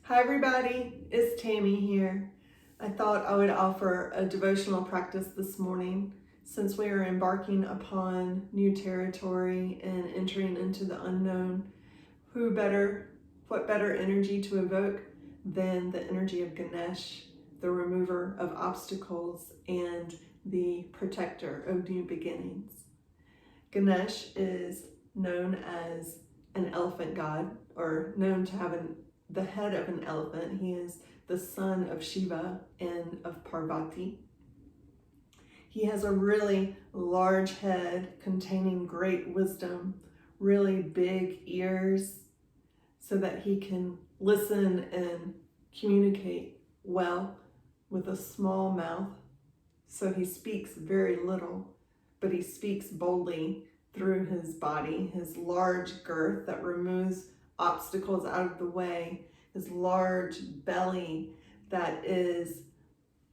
Hi everybody, it's Tammy here. I thought I would offer a devotional practice this morning since we are embarking upon new territory and entering into the unknown. What better energy to evoke than the energy of Ganesh, the remover of obstacles and the protector of new beginnings. Ganesh is known as an elephant god, or known to have the head of an elephant. He is the son of Shiva and of Parvati. He has a really large head containing great wisdom, really big ears so that he can listen and communicate well with a small mouth. So he speaks very little, but he speaks boldly through his body, his large girth that removes obstacles out of the way, his large belly that is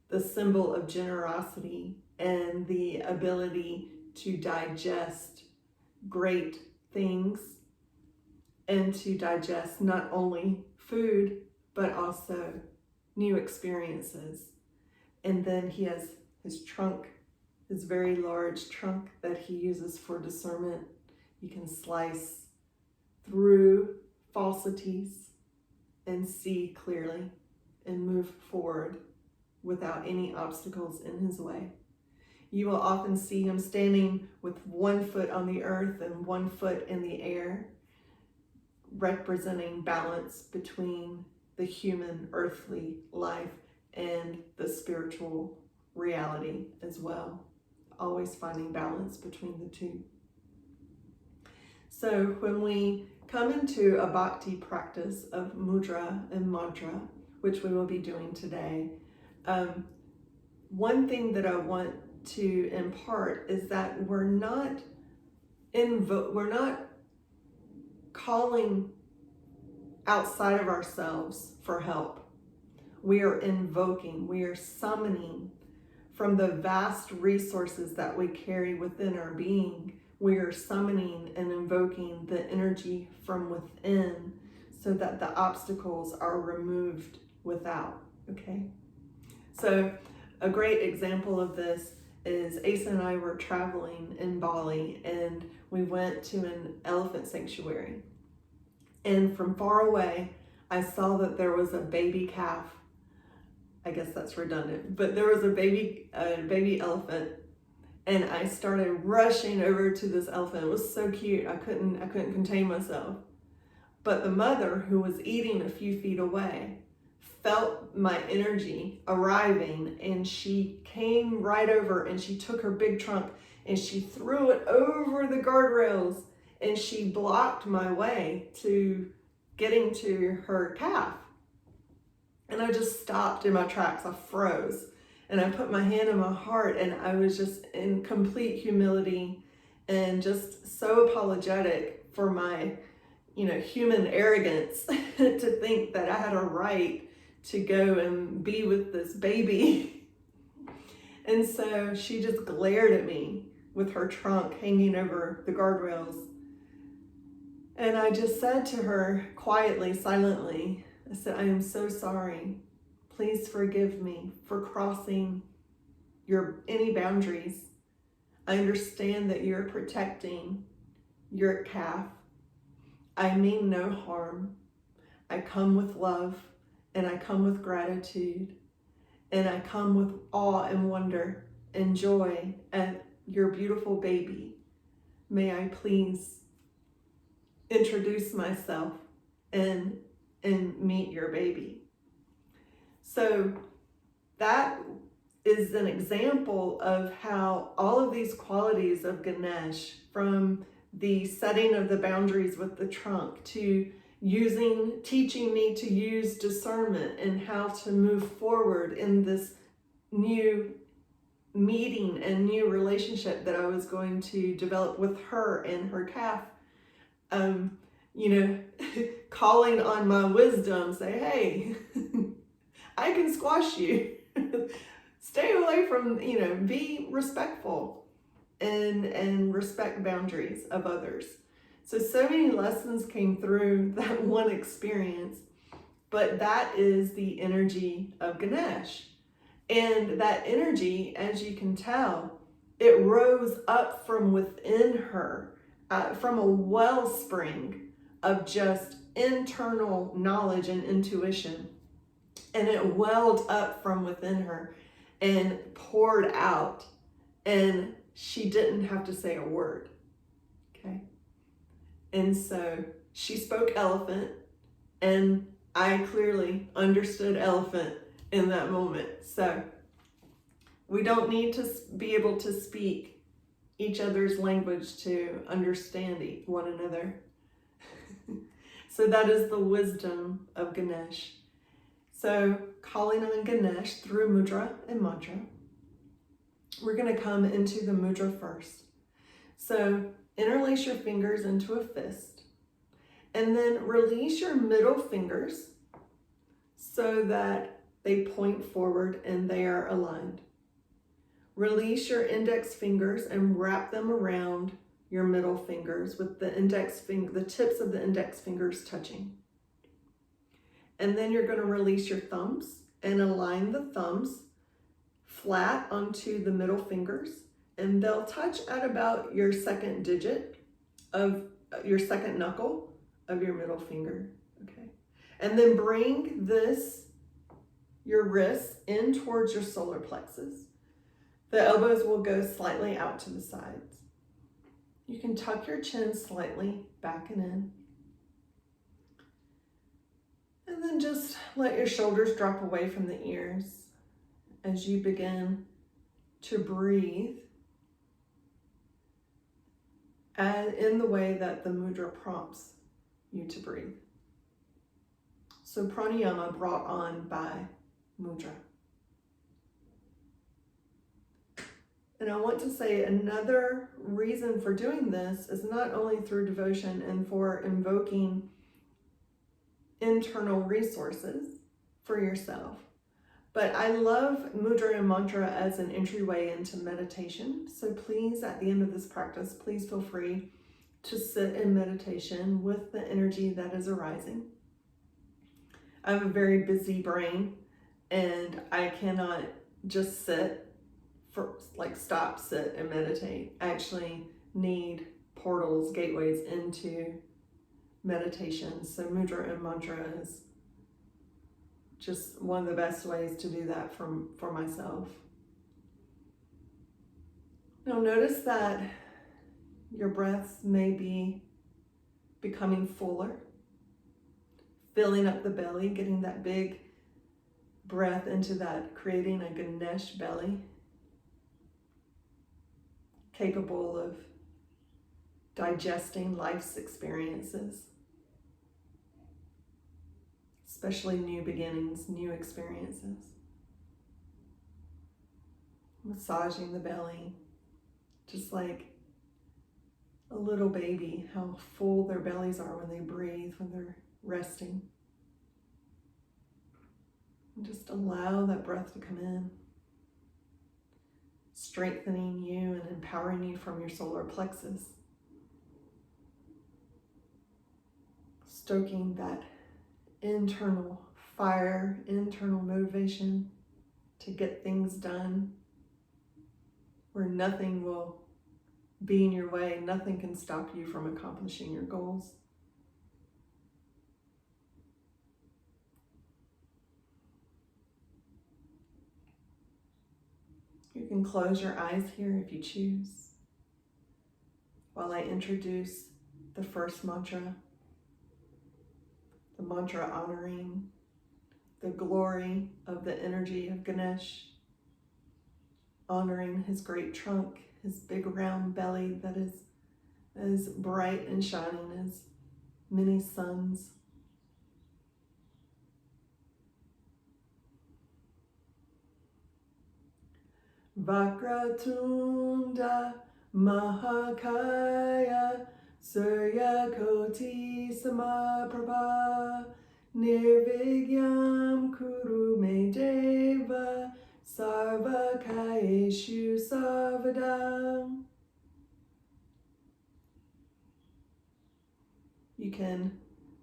the symbol of generosity and the ability to digest great things and to digest not only food, but also new experiences. And then he has his trunk, his very large trunk that he uses for discernment. You can slice through falsities and see clearly and move forward without any obstacles in his way. You will often see him standing with one foot on the earth and one foot in the air, representing balance between the human earthly life and the spiritual reality as well, always finding balance between the two. So when we come into a bhakti practice of mudra and mantra, which we will be doing today, one thing that I want to impart is that we're not calling outside of ourselves for help. We are invoking, we are summoning from the vast resources that we carry within our being. We are summoning and invoking the energy from within so that the obstacles are removed without, okay? So a great example of this is Asa and I were traveling in Bali, and we went to an elephant sanctuary. And from far away, I saw that there was a baby calf. I guess that's redundant, but there was a baby elephant, and I started rushing over to this elephant. It was so cute. I couldn't contain myself. But the mother, who was eating a few feet away, felt my energy arriving, and she came right over and she took her big trunk and she threw it over the guardrails, and she blocked my way to getting to her calf. And I just stopped in my tracks. I froze, and I put my hand on my heart, and I was just in complete humility and just so apologetic for my, human arrogance to think that I had a right to go and be with this baby. And so she just glared at me with her trunk hanging over the guardrails. And I just said to her quietly, silently, I said, I am so sorry. Please forgive me for crossing any boundaries. I understand that you're protecting your calf. I mean no harm. I come with love, and I come with gratitude, and I come with awe and wonder and joy at your beautiful baby. May I please introduce myself and meet your baby. So that is an example of how all of these qualities of Ganesh, from the setting of the boundaries with the trunk to teaching me to use discernment and how to move forward in this new meeting and new relationship that I was going to develop with her and her calf, calling on my wisdom, say, hey, I can squash you. Stay away from, be respectful and respect boundaries of others. So many lessons came through that one experience, but that is the energy of Ganesh. And that energy, as you can tell, it rose up from within her, from a wellspring of just internal knowledge and intuition. And it welled up from within her and poured out. And she didn't have to say a word. Okay. And so she spoke elephant, and I clearly understood elephant in that moment. So we don't need to be able to speak each other's language to understand one another. So that is the wisdom of Ganesh. So calling on Ganesh through mudra and mantra, we're going to come into the mudra first. So interlace your fingers into a fist, and then release your middle fingers so that they point forward and they are aligned. Release your index fingers and wrap them around your middle fingers with the tips of the index fingers touching. And then you're going to release your thumbs and align the thumbs flat onto the middle fingers, and they'll touch at about your second digit of your second knuckle of your middle finger. Okay. And then bring your wrists in towards your solar plexus. The elbows will go slightly out to the sides. You can tuck your chin slightly back and in. And then just let your shoulders drop away from the ears as you begin to breathe and in the way that the mudra prompts you to breathe. So pranayama brought on by mudra. And I want to say another reason for doing this is not only through devotion and for invoking internal resources for yourself, but I love mudra and mantra as an entryway into meditation. So please, at the end of this practice, please feel free to sit in meditation with the energy that is arising. I have a very busy brain, and I cannot just stop, sit, and meditate. I actually need portals, gateways into meditation. So mudra and mantra is just one of the best ways to do that for myself. Now notice that your breaths may be becoming fuller, filling up the belly, getting that big breath into that, creating a Ganesh belly, capable of digesting life's experiences, especially new beginnings, new experiences. Massaging the belly, just like a little baby, how full their bellies are when they breathe, when they're resting. And just allow that breath to come in, strengthening you and empowering you from your solar plexus, stoking that internal fire, internal motivation to get things done, where nothing will be in your way, nothing can stop you from accomplishing your goals. You can close your eyes here if you choose, while I introduce the first mantra, the mantra honoring the glory of the energy of Ganesh, honoring his great trunk, his big round belly that is as bright and shining as many suns. Vakratunda Mahakaya Suryakoti Samaprabha Nirvigyam Kuru Me Deva Sarvakayeshu Sarvadam. You can